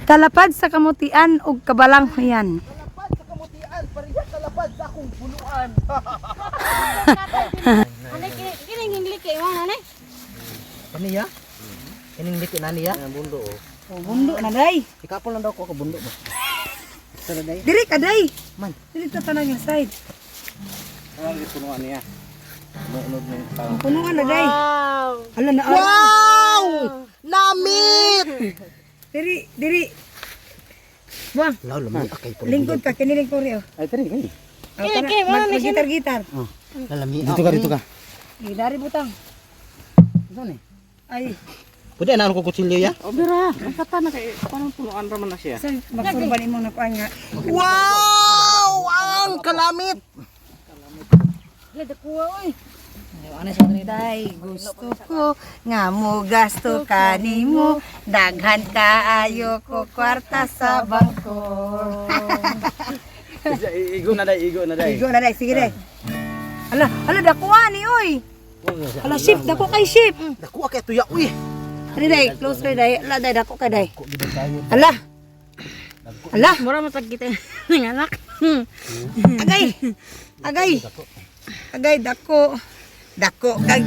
Kalapad sa kamutian ug kabalang yan. Kalapad sa kamutian, pareha kalapad sa akong buluan. Anay kining hingli kay mo nanay. Kaniya? Kining dikit na niya? Bundo oh. Oh, bundo na day. Ikapon lang daw ko bundo ba? Sana day. Diri ka day. Man. Diri ta tanang yung side. Ang punuan niya. Munod ng tao. Ang punuan na day. Wow. Ala na. Wow! Namit! Diri. Buang. Law lamig akay po. Lingkod ka kiniling ko rio. Ay tari kay. Gitar. Lalami. Dito ka. Dari butang. Ano ni? Ay, Pwede na ko kutsilyo ya? Obira, ang kata na kay parang punuan raman na siya. so magsurban imong nakuan nga. Wow! Ang kalamit! Lada kuwa oy. Ano siya day, gusto ko nga mo gasto kanimo, daghan kaayo ko kwarta sa bangko. Igo na day. Igo na day, sige day. Ala dakuha ni oy. Ala ship, dako kay ship. Dako kay tuya uy. Ari day, close kay day. Ala day dako kay day. Ala. Mura matag kita ng anak. Agay dako. Dako kay.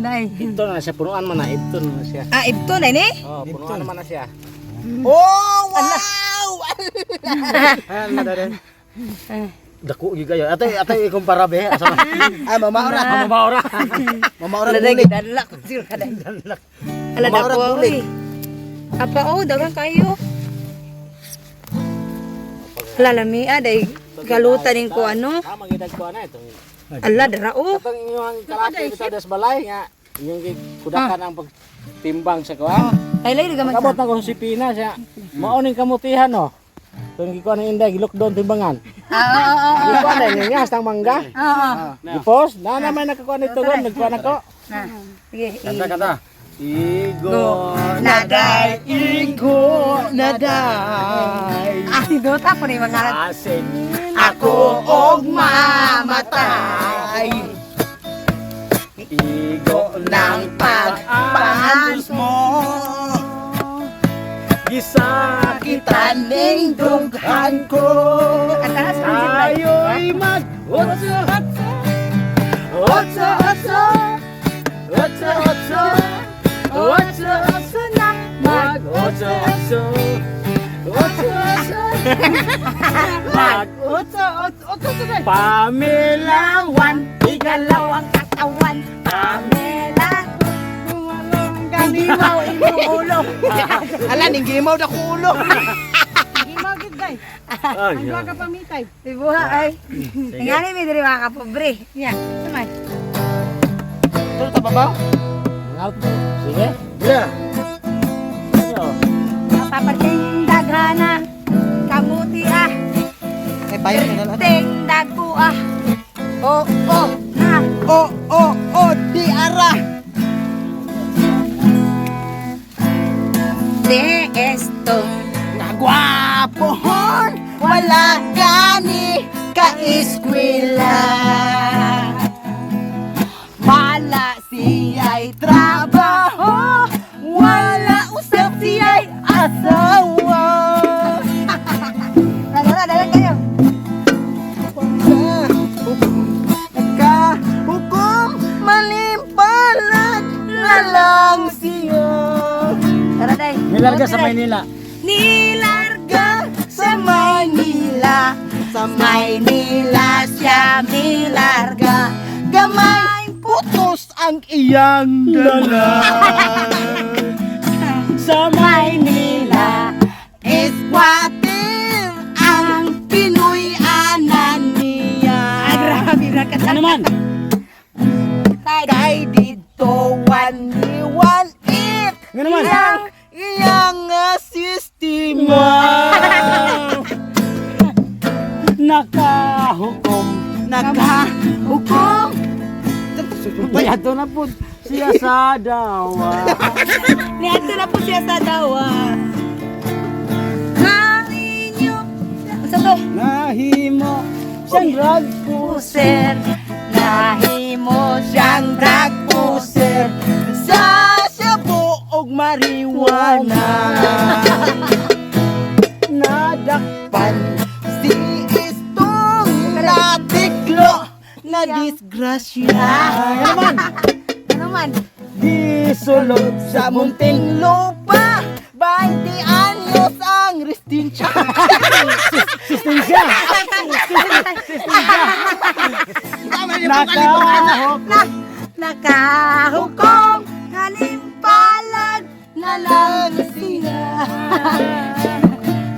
Day. Ito na siya, punuan man na. Ito na siya. Ah, ito na ni? Oh, punuan naman na siya. Oh, wow! Ayan na dare. Dako gi kayo. Atay ikumpara be. Asa man? Ay mamaora. Mamaora. Mamaora Ala day bulik. gidala ko sir ka day. Danlak. Ala Mamaura dako bulik. oy. Apa dagang kayo. Ala lami day galutan ning ko ano. Mangidag ko na itong. Ala darao. Katong inyong kalaki bitaw des balay nga. Inyong kudakan ang pagtimbang sa kuan. Laylay gaman Kabot na ko si Pina siya. Mauning kamutihan no. Tung gikuan ng inday gilok doon timbangan. Gikuan na niya hastang mangga. Gipos na naman nakakuha nito gon nagkuha nako. Sige. Kanta. Igo Naday. Igo naday. Ah, si Dota po ni mga asing Ako og mamatay. igo Nang pagpahandos mo. Gisakitan ning dughan ko. Ayo'y Otso na Pamilawan igalawang katawan Pamela Ganimaw inuulo Ala ning gimaw da kulo. Gimaw gid day. Ay, Ang duha ka pamitay. Dibuha ay Ngani mi diri mga kapobre Nya, samay Tulo ta babaw? sige. Yeah. Papating daghana Kamuti ah Ay payo ni dala. Ting dagu ah Oh, Na di ara. De esto Nagwapohon wala gani ka eskwela. Wala siya'y trabaho, wala usap siya'y asawa. Dala kayo Nagkahukom malimpalag na lang siya. Tara day Nilarga sa Maynila. Nilarga Sa Maynila, sa Maynila siya nilarga. Gamay putos ang iyang dala. Sa Maynila Squatter ang Pinoy-anan niya. Grabe na ka ano naman? Kay dito one it Ano naman? iyang sistema. Nakahukom. Nakahukom. Bayato na po siya sa dawa. Niadto na po siya sa dawa Harinyo Sa to Nahimo siyang drug Puser Nahimo siyang drag puser Sa Cebu og na nadakpan si istong natiklo na disgrasya. Ano man? Disulod sa munting lupa 20 anyos ang restincha. Sistensya. Nakahok. Nakahukom halimpalag na lang siya.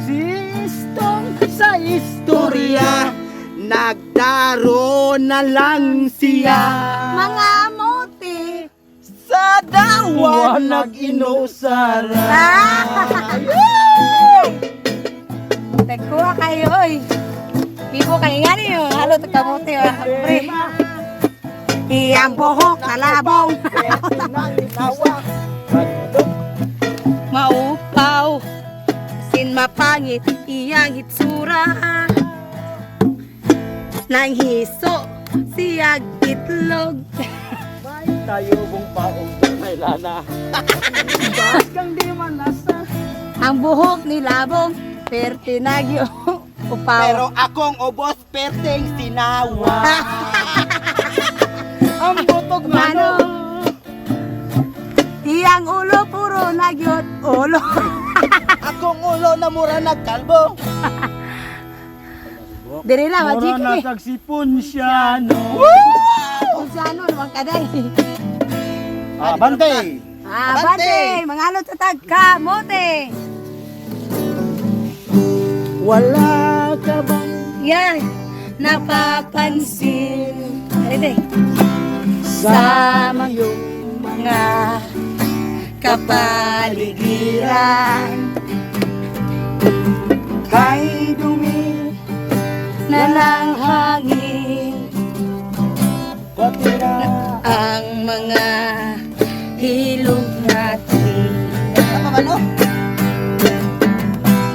Sistong sa istorya nagdaro na lang siya. Mga mote. Sa dawa nag-inusara. Tekuha kayo, oy. Pipo kayo nga niyo. Halo, tekamote, pre. Iyang buhok na labong. Maupaw. Sin mapangit iyang hitsura. Nang hiso siyag itlog. Tayo bong paong may lana. Bagang di man nasa. Ang buhok ni labong pertinagyo upaw. Pero akong ubos perteng sinawa. Ang butog Mano. Iyang ulo puro nagyot ulo. Akong ulo na mura nagkalbo. Diri na Mura majik na ni. tagsipon siya, no? Kung sano naman kaday. Bantay. Bante, mga ano sa tagkamote. Wala ka bang Yan, napapansin. Ay, sa mga kapaligiran kay dumi na ng hangin patira? ang mga hilog natin. Tama ba no?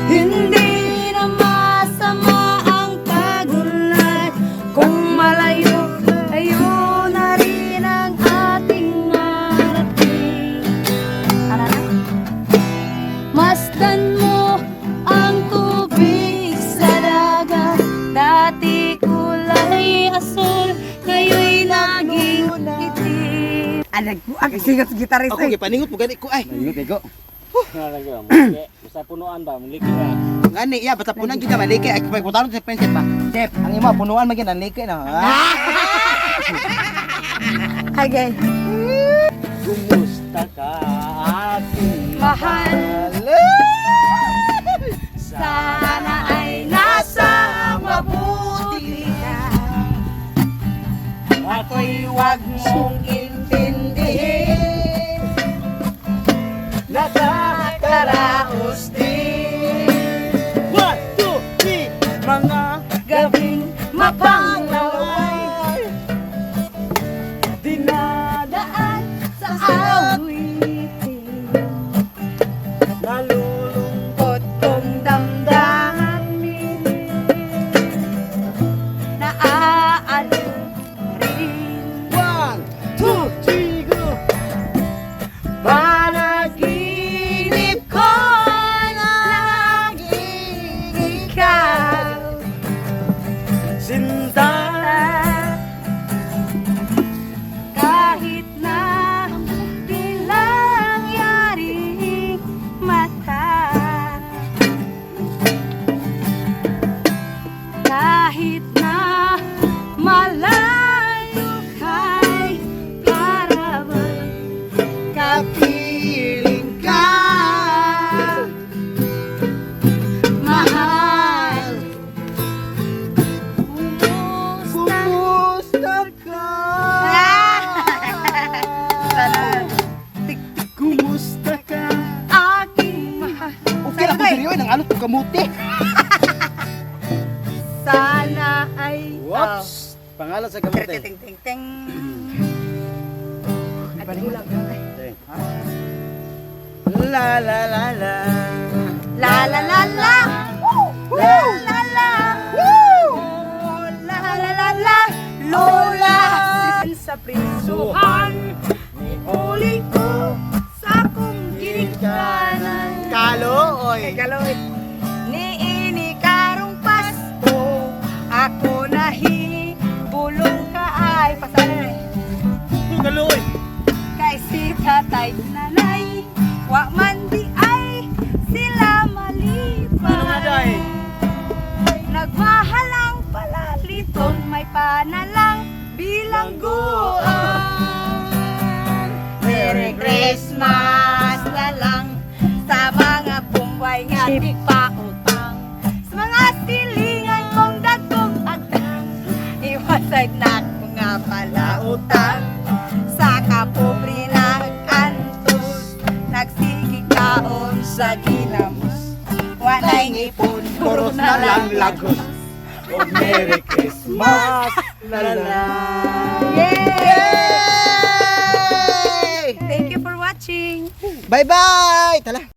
Hindi na masama ang pagulat kung malayo layo na rin ang ating marating. Ano na? Masdan mo ang tubig sa dagat. Dati kulay asul, ngayon'y naging itim. Alag mo, ang sigat gitaris Ako gipaningot mo gani ko ay. Nalagay ko. Maliki. Basta punuan ba? Maliki na. Ngani ya basta punan kita maliki ay pagputalo sa prinsip pa. Chef, ang imo punuan magin ang liki na. Okay. Kumusta ka aking Mahal, sana ay nasa mabuti ka. Ako'y wag mong intindihin, nakakaraos din. 1 2 3 mga Gabing mapanglaway, dinadaan sa awitin. Nalulungkot kong damdamin, naaalala rin. 1 2 3 go. Panaginip ko laging ikaw, Sinta kahit na bilang yaring mata, kahit na malayo kay para bang kapiling ka. mahal. Kumusta ka? Kumusta ka? Aking mahal. Okay lang ko seryo nang alot ko kamuti. Sana ay Whoops. Pangalan sa kamuti. ting ting ting. Paningulang. La la la la. La la la la. La la la. La la la la. Lola sa prisuhan. Uli ko sa kong ginikanan. Kaloy. Niini karong Pasko, ako nahi bulong ka ay pasalan eh. Kaloy. Kay si tatay nanay, wa man di ay sila malipay. Nagmahalang palaliton, may panalang bilangguan. Merry Christmas na lang sa mga bumbay nga di pa utang. Sa mga silingan kong dagkong agtang, iwasag na ko nga pala utang. Sa kapobre nag-antos, nagsigig kaon sa ginamos. Walay ngipon, Puros na lang lagos. Oh, Merry Christmas. La la la. Yay! Thank you for watching. Bye-bye. Tala.